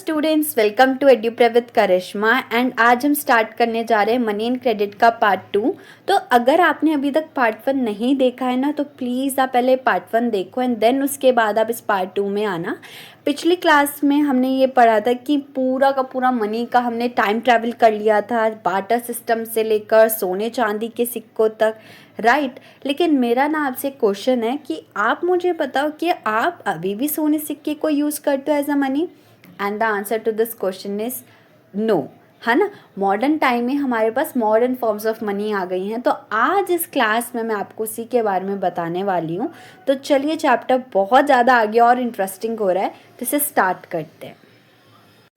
Students, welcome to Eduprep with Karishma. And आज हम start करने जा रहे हैं मनी एंड क्रेडिट का पार्ट 2। तो अगर आपने अभी तक पार्ट 1 नहीं देखा है ना, तो प्लीज़ आप पहले पार्ट 1 देखो एंड देन उसके बाद आप इस पार्ट 2 में आना। पिछली क्लास में हमने ये पढ़ा था कि पूरा का पूरा मनी का हमने टाइम ट्रैवल कर लिया था, बार्टर सिस्टम से लेकर सोने चांदी के सिक्कों तक, राइट। लेकिन मेरा ना आपसे क्वेश्चन है कि आप मुझे बताओ कि आप अभी भी सोने सिक्के को यूज़ करते हो as a money? And the answer to this question is no, है ना। मॉडर्न टाइम में हमारे पास मॉडर्न फॉर्म्स ऑफ मनी आ गई हैं। तो आज इस क्लास में मैं आपको उसी के बारे में बताने वाली हूँ। तो चलिए, चैप्टर बहुत ज़्यादा आगे और इंटरेस्टिंग हो रहा है, तो इसे स्टार्ट करते हैं।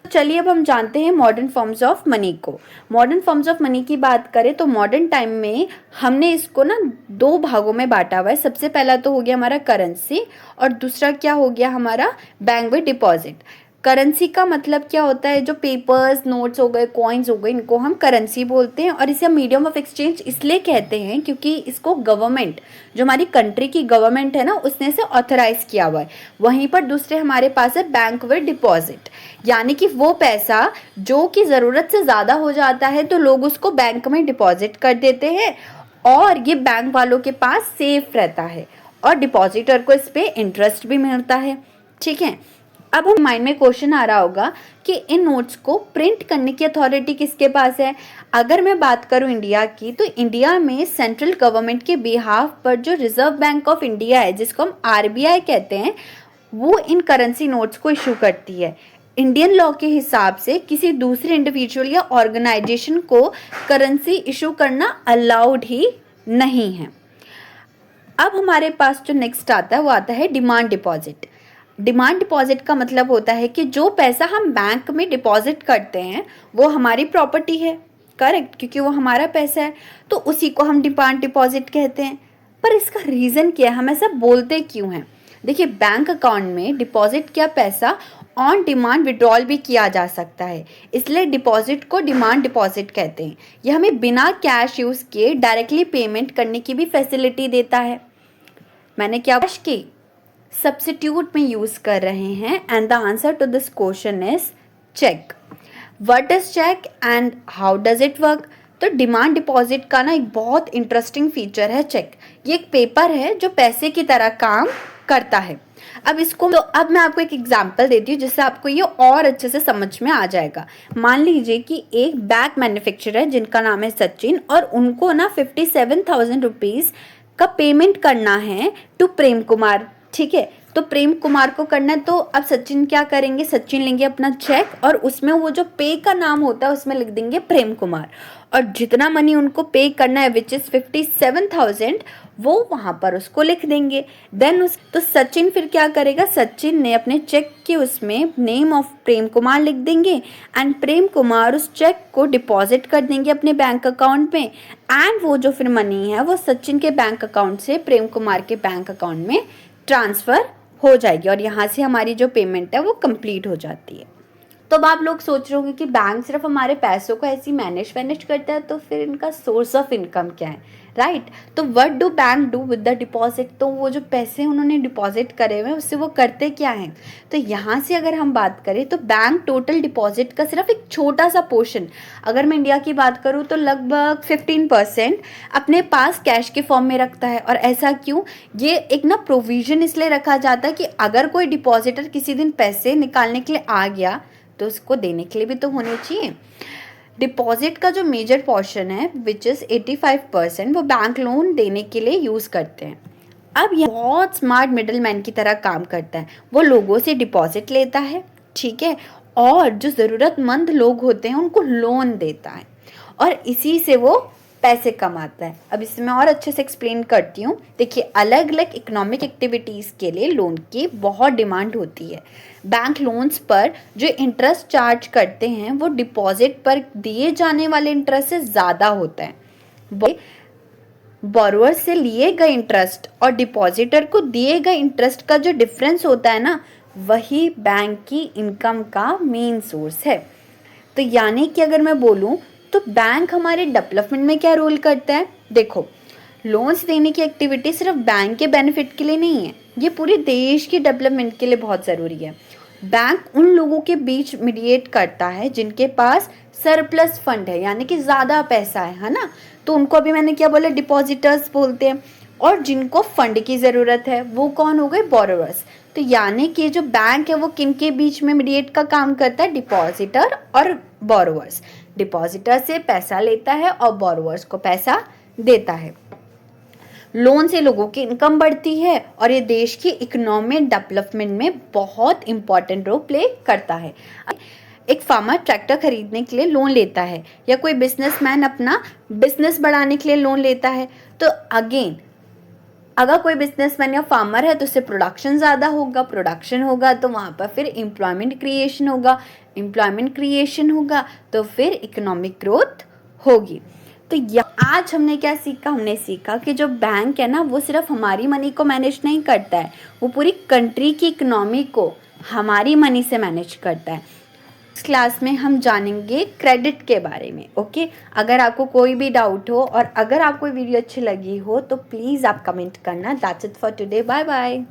चलिए अब हम जानते हैं मॉडर्न फॉर्म्स ऑफ मनी को। मॉडर्न फॉर्म्स ऑफ मनी की बात करें तो मॉडर्न टाइम में हमने इसको ना 2 भागों में बांटा हुआ है। सबसे पहला तो हो गया हमारा करेंसी और दूसरा क्या हो गया हमारा बैंक विद डिपॉजिट। करेंसी का मतलब क्या होता है? जो पेपर्स, नोट्स हो गए, कॉइन्स हो गए, इनको हम करेंसी बोलते हैं। और इसे हम मीडियम ऑफ एक्सचेंज इसलिए कहते हैं क्योंकि इसको गवर्नमेंट, जो हमारी कंट्री की गवर्नमेंट है ना, उसने इसे ऑथराइज किया हुआ है। वहीं पर दूसरे हमारे पास है बैंक विद डिपॉजिट, यानी कि वो पैसा जो कि ज़रूरत से ज़्यादा हो जाता है तो लोग उसको बैंक में डिपॉजिट कर देते हैं और ये बैंक वालों के पास सेफ रहता है और डिपॉजिटर को इस पर इंटरेस्ट भी मिलता है, ठीक है। अब हम माइंड में क्वेश्चन आ रहा होगा कि इन नोट्स को प्रिंट करने की अथॉरिटी किसके पास है? अगर मैं बात करूं इंडिया की, तो इंडिया में सेंट्रल गवर्नमेंट के बिहाफ पर जो रिजर्व बैंक ऑफ इंडिया है, जिसको हम आरबीआई कहते हैं, वो इन करेंसी नोट्स को इशू करती है। इंडियन लॉ के हिसाब से किसी दूसरे इंडिविजुअल या ऑर्गेनाइजेशन को करेंसी इशू करना अलाउड ही नहीं है। अब हमारे पास जो नेक्स्ट आता है वो आता है डिमांड डिपॉजिट। डिमांड डिपॉजिट का मतलब होता है कि जो पैसा हम बैंक में डिपॉजिट करते हैं वो हमारी प्रॉपर्टी है, करेक्ट, क्योंकि वो हमारा पैसा है, तो उसी को हम डिमांड डिपॉजिट कहते हैं। पर इसका रीज़न क्या है, हम ऐसा बोलते क्यों हैं? देखिए, बैंक अकाउंट में डिपॉजिट किया पैसा ऑन डिमांड विड्रॉल भी किया जा सकता है, इसलिए डिपॉजिट को डिमांड डिपॉजिट कहते हैं। यह हमें बिना कैश यूज़ किए डायरेक्टली पेमेंट करने की भी फैसिलिटी देता है। मैंने क्या कैश की सब्स्टिट्यूट में यूज कर रहे हैं and the answer to this question is cheque. What is cheque and how does it work? तो डिमांड डिपॉजिट का ना एक बहुत इंटरेस्टिंग फीचर है चेक। ये एक पेपर है जो पैसे की तरह काम करता है। अब मैं आपको एक एग्जांपल देती हूँ जिससे आपको ये और अच्छे से समझ में आ जाएगा। मान लीजिए कि एक बैग मैन्युफैक्चरर है जिनका नाम है सचिन, और उनको ना 57,000 रुपीज़ का पेमेंट करना है टू प्रेम कुमार, ठीक है। तो प्रेम कुमार को करना है, तो अब सचिन क्या करेंगे? सचिन लेंगे अपना चेक और उसमें वो जो पे का नाम होता है उसमें लिख देंगे प्रेम कुमार, और जितना मनी उनको पे करना है विच इज़ 57,000 वो वहाँ पर उसको लिख देंगे। देन तो सचिन फिर क्या करेगा? सचिन ने अपने चेक के उसमें नेम ऑफ प्रेम कुमार लिख देंगे एंड प्रेम कुमार उस चेक को डिपॉजिट कर देंगे अपने बैंक अकाउंट में, एंड वो जो फिर मनी है वो सचिन के बैंक अकाउंट से प्रेम कुमार के बैंक अकाउंट में ट्रांसफ़र हो जाएगी और यहाँ से हमारी जो पेमेंट है वो कंप्लीट हो जाती है। तो अब आप लोग सोच रहे होंगे कि बैंक सिर्फ हमारे पैसों को ऐसी मैनेज करता है, तो फिर इनका सोर्स ऑफ इनकम क्या है, राइट। तो what do bank do with the deposit? तो वो जो पैसे उन्होंने डिपॉजिट करे हुए हैं उससे वो करते क्या हैं? तो यहाँ से अगर हम बात करें तो बैंक टोटल डिपॉजिट का सिर्फ एक छोटा सा पोर्शन, अगर मैं इंडिया की बात करूँ तो लगभग 15% अपने पास कैश के फॉर्म में रखता है। और ऐसा क्यों? ये एक ना प्रोविजन इसलिए रखा जाता है कि अगर कोई डिपॉजिटर किसी दिन पैसे निकालने के लिए आ गया तो उसको देने के लिए भी तो होने चाहिए। डिपॉजिट का जो मेजर पोर्शन है विच इज़ 85% वो बैंक लोन देने के लिए यूज़ करते हैं। अब यह बहुत स्मार्ट मिडल मैन की तरह काम करता है। वो लोगों से डिपॉजिट लेता है, ठीक है, और जो ज़रूरतमंद लोग होते हैं उनको लोन देता है और इसी से वो पैसे कमाता है। अब इसे मैं और अच्छे से एक्सप्लेन करती हूँ। देखिए, अलग अलग इकोनॉमिक एक्टिविटीज़ के लिए लोन की बहुत डिमांड होती है। बैंक लोन्स पर जो इंटरेस्ट चार्ज करते हैं वो डिपॉजिट पर दिए जाने वाले इंटरेस्ट से ज़्यादा होता है। बोरोअर से लिए गए इंटरेस्ट और डिपॉजिटर को दिए गए इंटरेस्ट का जो डिफरेंस होता है ना, वही बैंक की इनकम का मेन सोर्स है। तो यानी कि अगर मैं बोलूँ तो बैंक हमारे डेवलपमेंट में क्या रोल करता है? देखो, लोन्स देने की एक्टिविटी सिर्फ बैंक के बेनिफिट के लिए नहीं है, ये पूरे देश की डेवलपमेंट के लिए बहुत ज़रूरी है। बैंक उन लोगों के बीच मीडिएट करता है जिनके पास सरप्लस फंड है, यानी कि ज़्यादा पैसा है ना, तो उनको अभी मैंने क्या बोला, डिपॉजिटर्स बोलते हैं। और जिनको फंड की ज़रूरत है वो कौन हो गए, बोरोवर्स। तो यानी कि जो बैंक है वो किन के बीच में मीडिएट का काम करता है, डिपॉजिटर और बोरोवर्स। डिपॉजिटर से पैसा लेता है और बोरोवर्स को पैसा देता है। लोन से लोगों की इनकम बढ़ती है और ये देश की इकोनॉमिक डेवलपमेंट में बहुत इंपॉर्टेंट रोल प्ले करता है। एक फार्मर ट्रैक्टर खरीदने के लिए लोन लेता है, या कोई बिजनेसमैन अपना बिजनेस बढ़ाने के लिए लोन लेता है। तो अगेन अगर कोई बिजनेसमैन या फार्मर है तो उससे प्रोडक्शन ज़्यादा होगा, प्रोडक्शन होगा तो वहाँ पर फिर एम्प्लॉयमेंट क्रिएशन होगा, एम्प्लॉयमेंट क्रिएशन होगा तो फिर इकोनॉमिक ग्रोथ होगी। तो आज हमने क्या सीखा, हमने सीखा कि जो बैंक है ना वो सिर्फ हमारी मनी को मैनेज नहीं करता है, वो पूरी कंट्री की इकोनॉमी को हमारी मनी से मैनेज करता है। इस क्लास में हम जानेंगे क्रेडिट के बारे में। ओके, अगर आपको कोई भी डाउट हो और अगर आपको वीडियो अच्छी लगी हो तो प्लीज़ आप कमेंट करना। That's it for today, bye bye.